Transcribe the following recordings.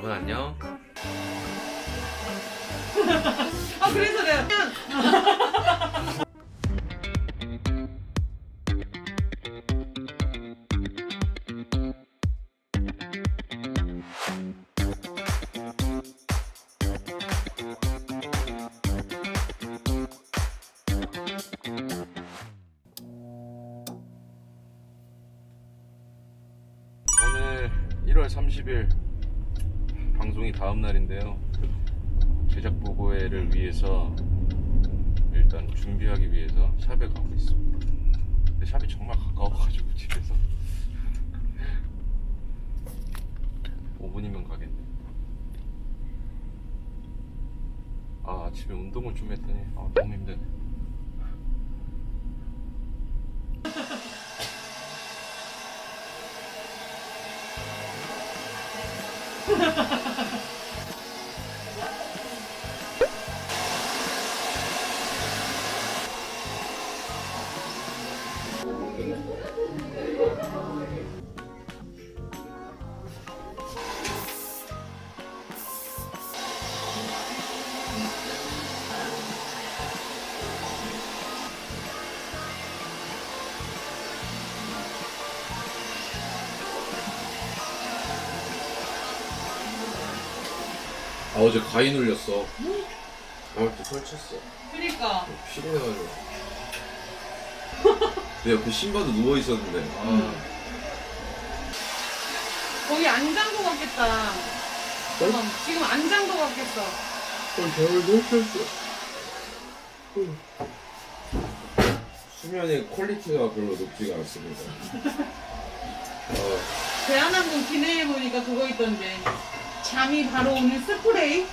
여러분 안녕. 그래서 내가 오늘 1월 30일 방송이 다음 날인데요. 제작 보고회를 위해서 일단 준비하기 위해서 샵에 가고 있습니다. 근데 샵이 정말 가까워가지고 집에서 5분이면 가겠네. 아침에 운동을 좀 했더니 너무 힘드네. 어제 가위 눌렸어. 이렇게 설쳤어. 그러니까 피곤해가지고. 내 옆에 신발도 누워 있었는데. 거기 안장도 같겠다. 지금 안장도 같겠어. 겨울 설쳤어. 수면의 퀄리티가 별로 높지가 않습니다. 대한항공 기내에 보니까 그거 있던데. 잠이 바로 오는 스프레이?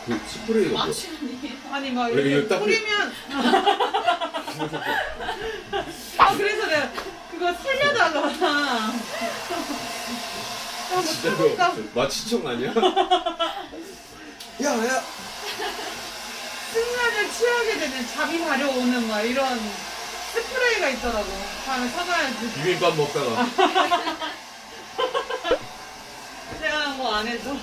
그 스프레이가 뭐야? 아니 막 왜 이렇게 이거 딱 뿌리면 그래서 내가 그거 살려다가 진짜로 마취총 아니야? 야! 승관을 취하게 되는 잠이 마려오는 막 이런 스프레이가 있더라고. 다음에 사가야지. 비빔밥 먹다가. 내가 뭐 안 해도.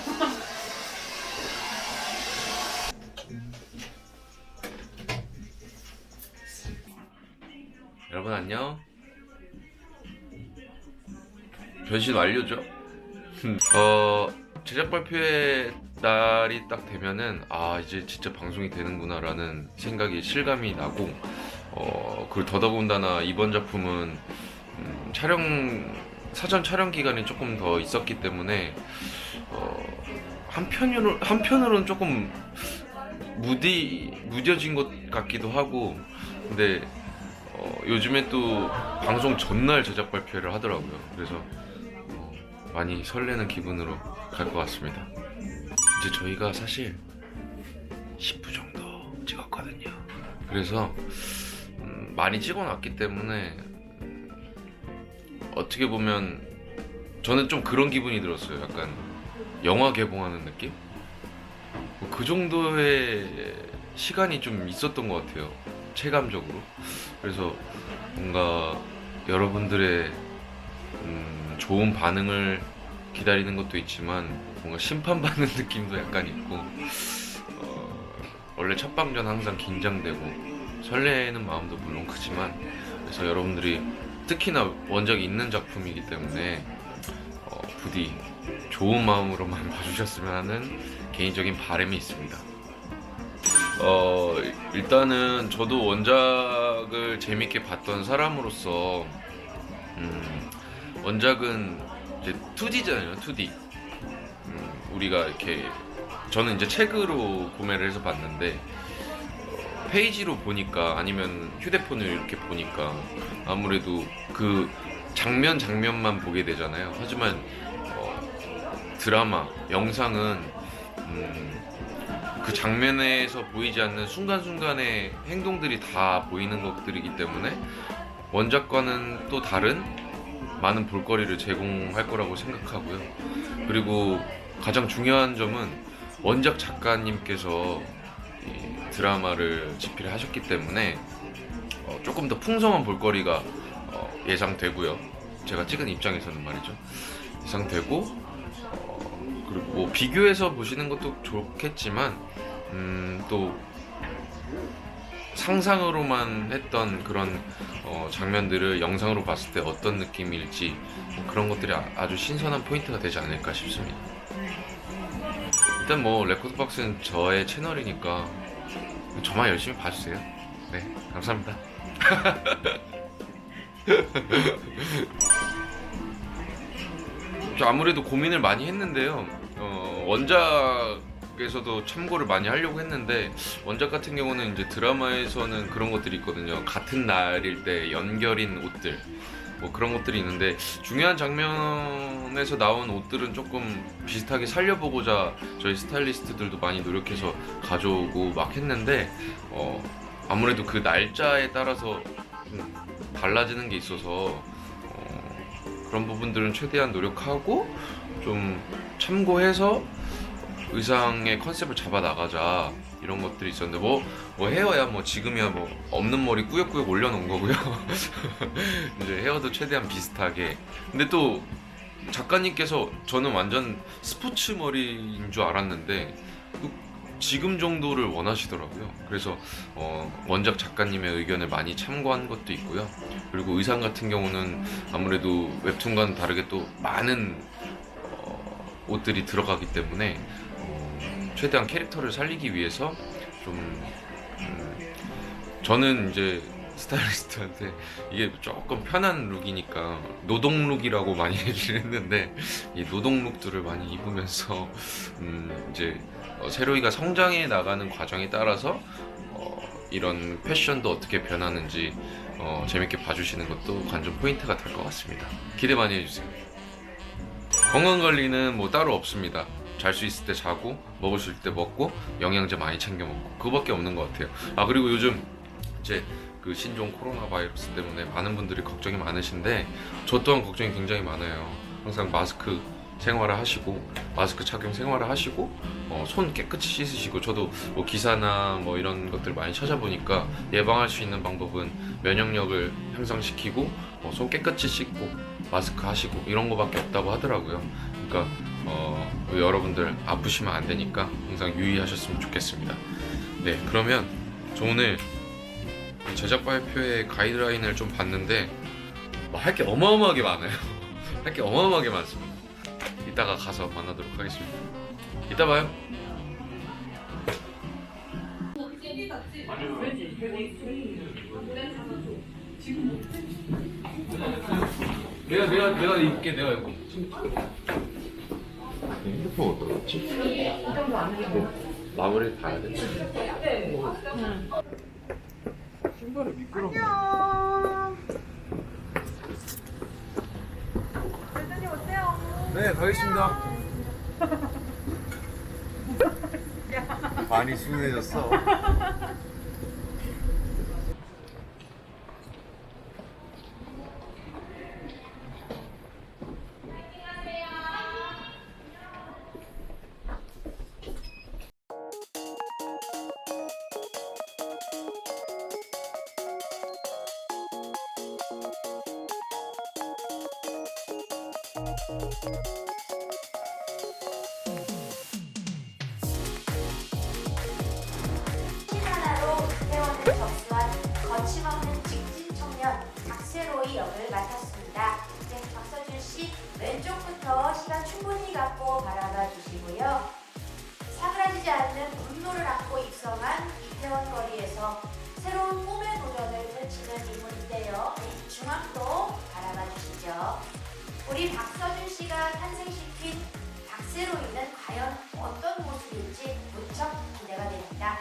여러분 안녕. 변신 완료죠? 제작 발표회 날이 딱 되면은 이제 진짜 방송이 되는구나라는 생각이 실감이 나고, 그리고 더더군다나 이번 작품은 사전 촬영 기간이 조금 더 있었기 때문에 한편으로는 조금 무뎌진 것 같기도 하고, 근데 요즘에 또 방송 전날 제작 발표를 하더라고요. 그래서 많이 설레는 기분으로 갈 것 같습니다. 이제 저희가 사실 10부 정도 찍었거든요. 그래서 많이 찍어놨기 때문에 어떻게 보면 저는 좀 그런 기분이 들었어요. 약간 영화 개봉하는 느낌? 그 정도의 시간이 좀 있었던 것 같아요, 체감적으로. 그래서 뭔가 여러분들의 좋은 반응을 기다리는 것도 있지만 뭔가 심판받는 느낌도 약간 있고, 원래 첫 방전 항상 긴장되고 설레는 마음도 물론 크지만, 그래서 여러분들이 특히나 원작이 있는 작품이기 때문에 부디 좋은 마음으로만 봐주셨으면 하는 개인적인 바람이 있습니다. 일단은 저도 원작을 재밌게 봤던 사람으로서 원작은 이제 2D잖아요. 2D. 우리가 이렇게, 저는 이제 책으로 구매를 해서 봤는데 페이지로 보니까, 아니면 휴대폰을 이렇게 보니까 아무래도 그 장면만 보게 되잖아요. 하지만 드라마, 영상은 그 장면에서 보이지 않는 순간순간의 행동들이 다 보이는 것들이기 때문에 원작과는 또 다른 많은 볼거리를 제공할 거라고 생각하고요. 그리고 가장 중요한 점은 원작 작가님께서 이 드라마를 집필을 하셨기 때문에 조금 더 풍성한 볼거리가 예상되고요. 제가 찍은 입장에서는 말이죠. 예상되고, 그리고 뭐 비교해서 보시는 것도 좋겠지만 또 상상으로만 했던 그런 장면들을 영상으로 봤을 때 어떤 느낌일지 뭐 그런 것들이 아주 신선한 포인트가 되지 않을까 싶습니다. 일단 뭐 레코드박스는 저의 채널이니까 저만 열심히 봐주세요. 네, 감사합니다. 저 아무래도 고민을 많이 했는데요. 원작에서도 참고를 많이 하려고 했는데 원작 같은 경우는 이제 드라마에서는 그런 것들이 있거든요. 같은 날일 때 연결인 옷들 뭐 그런 것들이 있는데 중요한 장면에서 나온 옷들은 조금 비슷하게 살려보고자 저희 스타일리스트들도 많이 노력해서 가져오고 막 했는데 아무래도 그 날짜에 따라서 좀 달라지는 게 있어서 그런 부분들은 최대한 노력하고 좀 참고해서 의상의 컨셉을 잡아 나가자 이런 것들이 있었는데 뭐 헤어야 뭐 지금이야 뭐 없는 머리 꾸역꾸역 올려놓은 거고요. 이제 헤어도 최대한 비슷하게. 근데 또 작가님께서 저는 완전 스포츠 머리인 줄 알았는데 또 지금 정도를 원하시더라고요. 그래서 원작 작가님의 의견을 많이 참고한 것도 있고요. 그리고 의상 같은 경우는 아무래도 웹툰과는 다르게 또 많은 옷들이 들어가기 때문에 최대한 캐릭터를 살리기 위해서 좀 저는 이제 스타일리스트한테 이게 조금 편한 룩이니까 노동 룩이라고 많이 얘기를 했는데 이 노동 룩들을 많이 입으면서 이제 세로이가 성장해 나가는 과정에 따라서 이런 패션도 어떻게 변하는지 재밌게 봐주시는 것도 관전 포인트가 될 것 같습니다. 기대 많이 해주세요. 건강관리는 뭐 따로 없습니다. 잘 수 있을 때 자고 먹을 수 있을 때 먹고 영양제 많이 챙겨 먹고 그거밖에 없는 것 같아요. 아 그리고 요즘 이제 그 신종 코로나 바이러스 때문에 많은 분들이 걱정이 많으신데 저 또한 걱정이 굉장히 많아요. 항상 마스크 생활을 하시고 마스크 착용 생활을 하시고 손 깨끗이 씻으시고 저도 뭐 기사나 뭐 이런 것들 많이 찾아보니까 예방할 수 있는 방법은 면역력을 향상시키고 손 깨끗이 씻고 마스크 하시고 이런 거밖에 없다고 하더라고요. 그러니까 여러분들 아프시면 안 되니까 항상 유의하셨으면 좋겠습니다. 네, 그러면 저 오늘 제작 발표의 가이드라인을 좀 봤는데 할 게 어마어마하게 많아요. 할 게 어마어마하게 많습니다. 이따가 가서 만나도록 하겠습니다. 이따 봐요. 내가 입게 내가 입고. 핸드폰 어디다 놨지? 마무리 봐야 돼. 신발에 미끄러워. 대표님 어때요? 네, 가겠습니다. 많이 순해졌어. 신하나로 회원을 접수한 거침없는 직진 청년 박세로이 역을 맡았습니다. 이제 박서준 씨 왼쪽부터 시간 충분히 갖고 바라봐 주시고요. 사그라지지 않는 분노를 안고 입성한 이태원 거리에서 새로운 꿈의 도전을 펼치는 인물인데요. 중앙도 바라봐 주시죠. 우리 박서준 씨가 탄생시킨 박세로이는 과연 어떤 모습일지 무척 기대가 됩니다.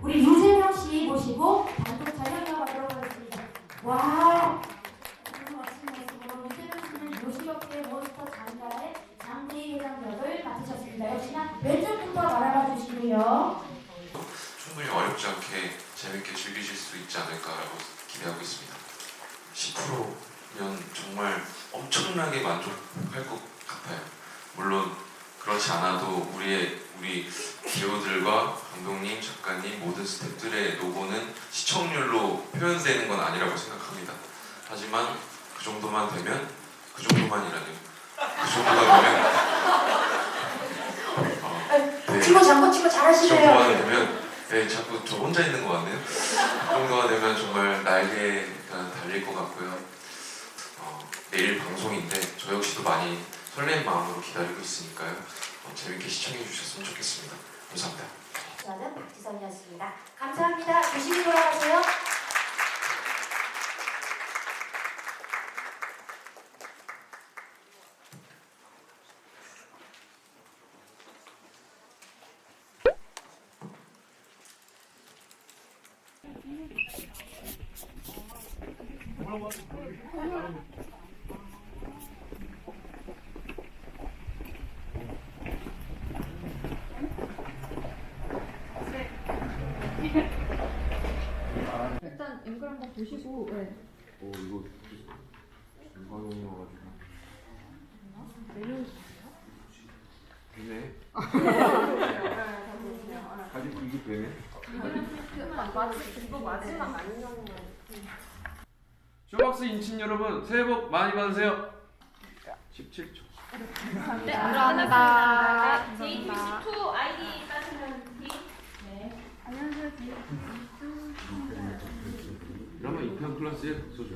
우리 유재명 씨 모시고 단독 촬영 이어가도록 하겠습니다. 와! 너무 멋진 모습으로 유재명 씨는 요시역대 몬스터 장가의 장대희 회장 역을 맡으셨습니다. 역시나 왼쪽부터 바라봐 주시고요. 충분히 어렵지 않게 재밌게 즐기실 수 있지 않을까라고 기대하고 있습니다. 10%면 정말 엄청나게 만족할 것 같아요. 물론 그렇지 않아도 우리 배우들과 감독님, 작가님, 모든 스태프들의 노고는 시청률로 표현되는 건 아니라고 생각합니다. 하지만 그 정도만 되면 그 정도만이라뇨. 그 정도가 되면 치고 장구 치고 이 정도가 잘하시네요. 되면 네, 자꾸 저 혼자 있는 것 같네요. 이 정도가 되면 정말 날개가 달릴 것 같고요. 내일 방송인데 저 역시도 많이 설레는 마음으로 기다리고 있으니까요. 재밌게 시청해 주셨으면 좋겠습니다. 감사합니다. 저는 박지선이었습니다. 감사합니다. 조심히 돌아가세요. 일단 앵글 한번 보시고. 네. 이거 중간형이어가지고. 되네. 아직 이게 되네. 쇼박스 인친 여러분 새해 복 많이 받으세요. 17초. 감사합니다. JTBC2 아이디 따시면 드라마 2편 클래스의 북소준.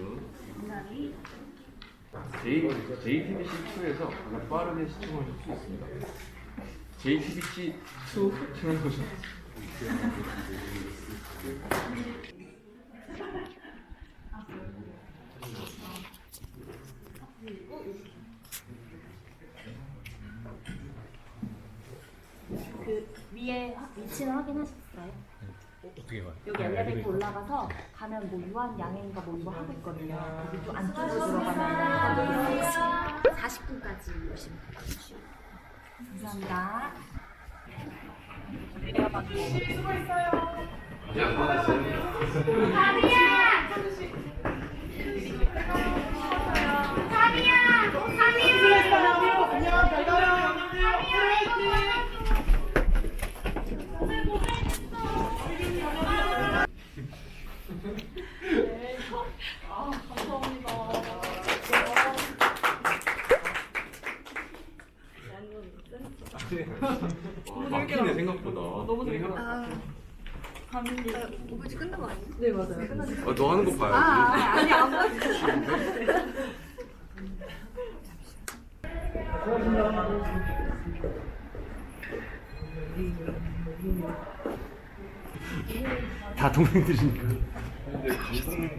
JTBC2에서 가장 빠르게 시청하실 수 있습니다. JTBC2 채널 보셔. 그 위에 위치는 확인하셨어요? 어떻게 가요? 여기 엘리베이터 올라가서 가면 뭐 유한 양행인가 뭐 이거 하고 있거든요. 여기 또 안쪽으로 들어가면 40분까지 오시면 돼요. 감사합니다. 아직 안 받았어요. 막히네 생각보다. 너무 재밌다. 오브지 끝난 거 아니에요? 네, 맞아요. 너 하는 거 봐야지. 아니, 안 봤어요. 다 동생들이니까. 근데 감독님